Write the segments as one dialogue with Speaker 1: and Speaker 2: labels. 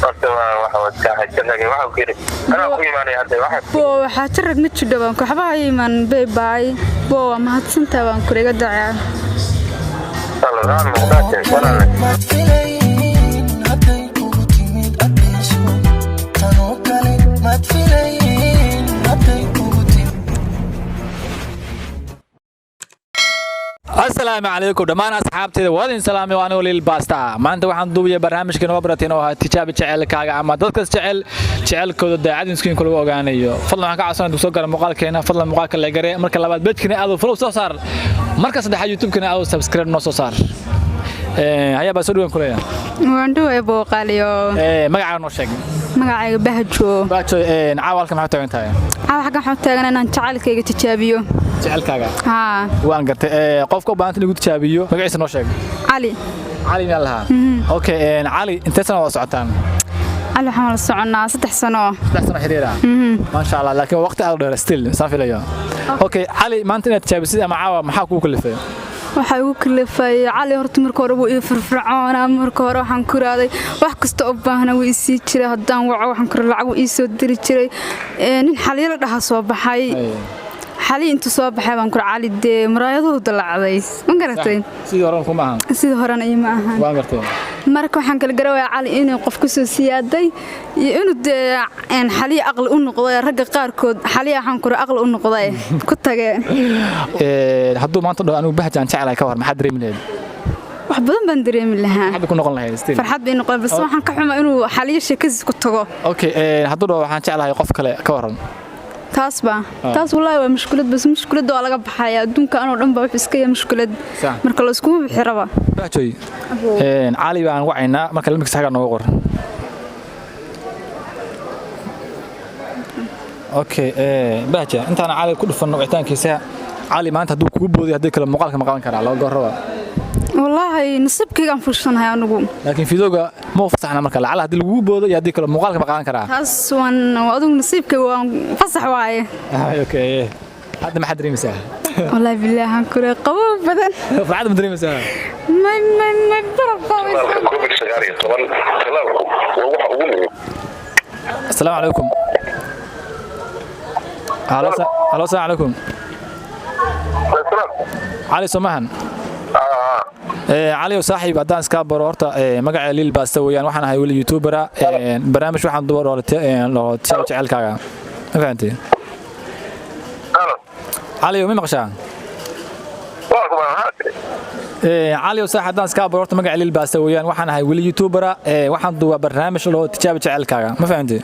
Speaker 1: horta waxa wad ka xajanaga waxa ku yiri ana ku iimaanay hadda waxa
Speaker 2: waxa tirag ma jidhawaan ku xabaa iimaan bay bo ma hadsantaa waan kuriga dacaa
Speaker 1: sallallahu alayhi wa sallam
Speaker 3: السلام عليكم دمان أصحابتي وادين سلامي وأنا ولي الباستا ما أنت واحد دوبي برنامج كنا وبرتين وها تجابي شعل كاجا أما دكتور شعل كود عادين سكين كله وجانيو فضل معك عشان تسوق المقال كنا فضل المقال كله جري مركز لبعض بيت كنا أدو فلوس صار مركز ده يوتيوب كنا أدو سبسكرايب نص صار هيا بسودو كلها
Speaker 2: وندو أبو قاليو
Speaker 3: ما قاعد نشجع
Speaker 2: ما قاعد بهجو
Speaker 3: نعاول كم حتى أنت
Speaker 2: حاجة حتى أنا نشعل كي تجابيو
Speaker 3: شعلكاga
Speaker 2: ها
Speaker 3: waan gartay qofka baan inta lagu tijaabiyo magaciisa noo sheeg Ali ma laha okay Ali inta sano waa socotaan
Speaker 2: Ali waxaan la soconaa 3 sano
Speaker 3: xiriira ma sha Allah laakiin waqti aad dheer still saafilayo okay Ali maanta inaad tijaabisid ama caawa maxaa kugu kalifay
Speaker 2: waxa ugu kalifay Ali horta marka hore uu firfircoon marka hore waxaan ku raaday wax kasta oo baahna uu isii jiray hadaan waco waxaan ku lacag uu isoo diri jiray nin xaliilo dhaha soo baxay حالي أنتوا صباح حيوان كر علي الد مرايضه ودلع عذيس ما قرأتين
Speaker 3: سيد هران كم
Speaker 2: سيد هران أي معها
Speaker 3: ما قرأتين
Speaker 2: مركو حنك الجروي علي إنه قف كسوسيات دي إنه يعني حالي أقل النقضاء رجع قاركود حالي حنكر أقل النقضاء كنت
Speaker 3: هدو ما تقدر أنا بحث عن شعر كوار ما حد ريم
Speaker 2: وحبذن بندري من لها
Speaker 3: حد يكون نقل لها ستيل
Speaker 2: فرحت بينه قال بس ما حنكحوم إنه حاليا شكز كنت
Speaker 3: أوكي هدو حن شعر يقف كوار
Speaker 2: تاسبا تاس والله waa mushkilad bas mushkilada waa laga baxaya adduunka anoo dhan baa wax iska yahay mushkilad marka la isku bixiraba
Speaker 3: baajoy Ali baan wacaynaa marka la mix xaga nooga qor okay baaja intaan Ali ku dhufan wicitaankiisa Ali maanta haduu kugu boodiyo hadii kale muuqaalka ma qaban karaa loo gorraba
Speaker 2: والله نصيبك كان فرشنا نقول
Speaker 3: لكن في ذوق مو فصحنا مركل على هذا الوجود بود يديك المقال كما قال كرا
Speaker 2: خاص وأظن نصيبك وفصح واعي
Speaker 3: اوكي هذا ما حد ريمسها
Speaker 2: والله بالله هنكر قوي بدن
Speaker 3: بعد ما دريمسها
Speaker 2: ما برا
Speaker 3: السلام عليكم الو السلام عليكم علي سمحن علي وصاحب أدان سكابر ورطة مقع ليل باستويان وحنا هاي ولي يوتيوبر برنامج وحنا ندور لو تشعل كاغا ما فهمتي علي ومين مقشان علي وصاحب أدان سكابر ورطة مقع ليل باستويان وحنا هاي ولي يوتيوبر وحنا ندور برنامج لو تشعل كاغا ما فهمتي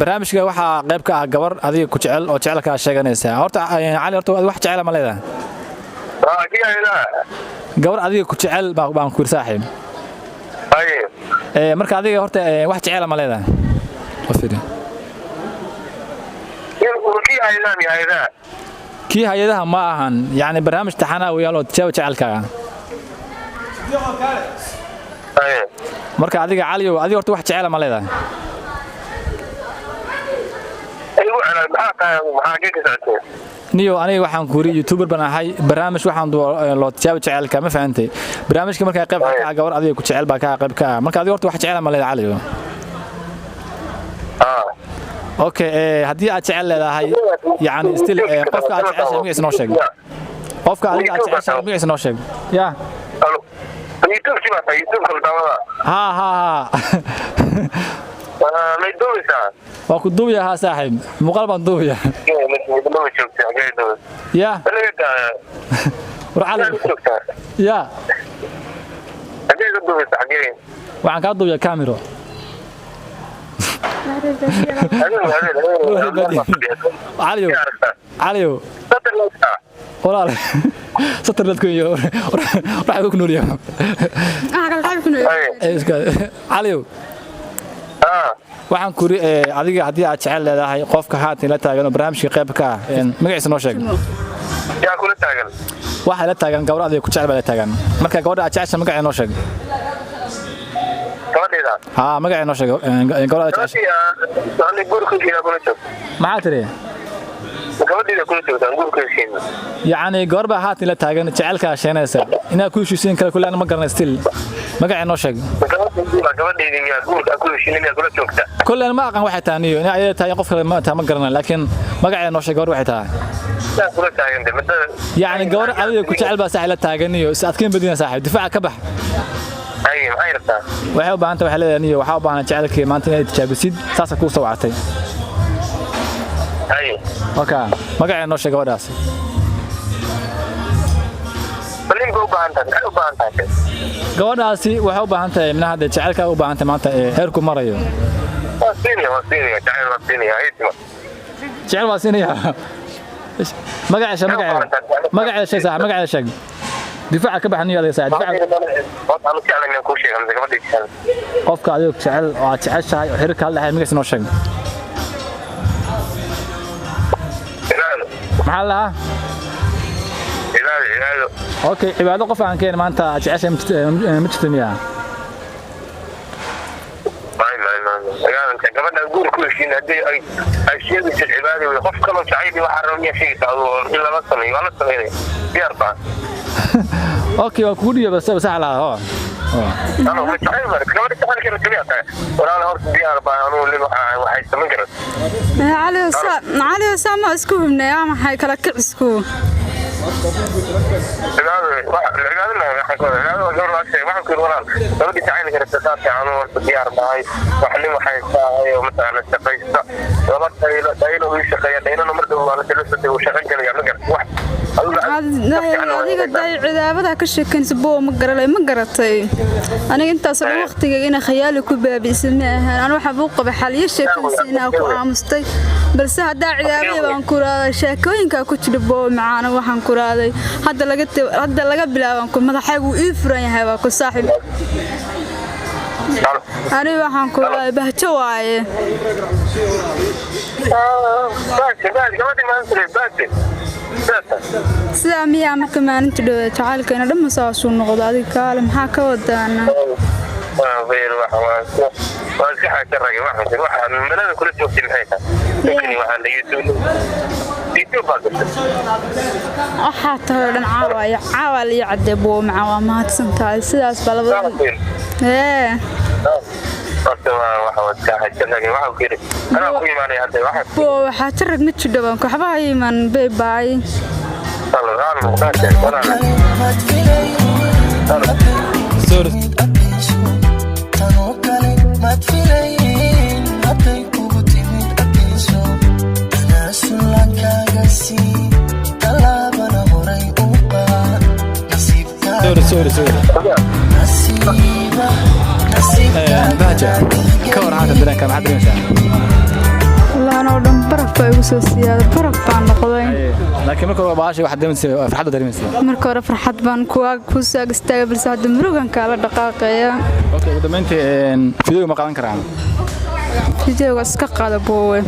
Speaker 3: barnaamijka waxa qayb ka ah gabar adiga ku jecel oo jecelka sheeganaysa horta Ali horta wax jecel ma leedahay gabar adiga ku jecel baan ku saaxiib marka adiga horta wax jecel ma leedahay qofida kii hay'adaha ma ahan yani barnaamij taxana weeyaan oo jecelkaaga marka adiga Ali adiga horta wax jecel ma leedahay نيو أنا waxaan ku yiri YouTuber baan ahay barnaamij waxaan loo tijaabo jecelka ma fahantay barnaamijka marka qayb ka gabar adiga ku jecel baa ka qayb ka marka adiga horta wax jecel ma leedahay Ali okay hadii aad jecel leedahay yani still qofka aad jeceshay magaciisa noo sheeg qofka adiga aad jeceshay magaciisa noo sheeg ya
Speaker 1: YouTube sibata YouTube kaldawada
Speaker 3: ha
Speaker 1: ما يدوبسا
Speaker 3: واكو دوبيا ها صاحب مقال بان دوبيا يا ورعلي يا وعن كان دوبيا كاميرا عليو والله ستر لكم يا راح يكون نوريا عليو waxaan ku adiga hadii aad jecel leedahay qofka haatan la taagan barnaamijka qayb ka magaciisa noo sheeg
Speaker 1: yaa kula taagan
Speaker 3: waxa la taagan gabar adiga ku jecel baa la taagan marka gabadha aad jeceshay magaciisa noo sheeg
Speaker 1: gabadheeda
Speaker 3: magaciisa noo sheeg gabadha aad jeceshay
Speaker 1: aan gurigeyga kula joog
Speaker 3: maxaa tiri
Speaker 1: gabadheeda kula joogtaan gurka heshiin
Speaker 3: yacni goor baa haatan la taagan jecelka sheenaysa inaad ku heshiisiin kala kulana ma garanay still magaca noo sheeg
Speaker 1: gabadheeda miyaa gurka ku heshiin miyaa kula joogta
Speaker 3: kulana ma aqaan waxay taaniyo in ay tahay qof kale ma garanay laakiin magaca noo sheeg goor waxay tahay
Speaker 1: kula taagantay
Speaker 3: يعني قور عادي كنت علبة ساحلة تاجنيو سأتكلم بدينا ساحل دفاع كبح
Speaker 1: أي ما يرتاح
Speaker 3: وحاول بعنت وحلا يعني وحاول بعنت جعلك ما أنت تجابسيد تاسك وصو عتي
Speaker 1: أي
Speaker 3: أوكي ما قاعد نوش قور راسي
Speaker 1: بلين جو بعنت أو بعنت
Speaker 3: قور راسي وحاول بعنت من هذا جعلك أو بعنت ما أنت هيركم مرة يوم
Speaker 1: وصيني تعال وصيني هاي اسمه
Speaker 3: جعل وصيني ما قاعد شيء صح ما قاعد شيء دفاع كبح نيو هذا ساعد دفاع
Speaker 1: أنا فعلا من كل شيء أنا زي ما بدي أشتغل
Speaker 3: قفك عليك شعل شاي وحرك هلا هاي مقيس نوشق محلها
Speaker 1: هلال
Speaker 3: اوكي عباده قف عن كين ما انت جعشه مجتمعيه
Speaker 1: انت قبل نقول كل شيء هدي الشيء في العباده ويخف كلام سعيدي وحرم يا شيء الا ما سمي ولا سمي في اربعه
Speaker 3: اوكي وكودي بس على ها
Speaker 1: انا مش عارف كمان تعال كده سمعت ولا انا هورت دي اربعه انا اللي waxay sameyn karaa
Speaker 2: علي وسام اسكو هنا ما حي كلا كعسكو adiga day ciidamada ka sheekanayso ma garay ma garatay aniga intaas waqtiga ina khiyaali ku baabiisnaa ahaan ana waxa buu qabay xaliyo sheekanaysiina ku aamustay balse hadaa ciidamada baan ku raaday sheekooyinka ku jira boo macaan waxaan ku raaday hadda laga bilaaban ku madaxaygu ii furan yahay waa ku saaxiib ani waxaan ku raaday bahjo waaye sida miyaa marka maalinta dhawaa jacalkeena dhamma saasuu noqdo adiga kaale maxaa ka wadaana
Speaker 1: غير واحد واسحة كرجة واحد من أنا كل شيء في الحياة لكن واحد يوتيوب
Speaker 2: حتى هذا عاول يعذبوا معه ما تسنتها سلاس بلا إيه
Speaker 1: بس واحد كاحد كذا واحد كده أنا أقول ما لي هذا واحد
Speaker 2: بو حترك نتشد بانك حباي من باي باي
Speaker 3: سوري سوري بهجة كور هذا بدنا كم حد ينسى
Speaker 2: لا أنا ودم برف وسوسيات برف عن قضايا
Speaker 3: لكن مركور بعاشي واحد يمسي فرحة داري يمسي
Speaker 2: مركور فرحة بان كوساق استقبل ساعة مروقن كالا دقائق
Speaker 3: اوكي ودمنتي فيديو ما قادن كرaan
Speaker 2: فيديو اسك قادبوه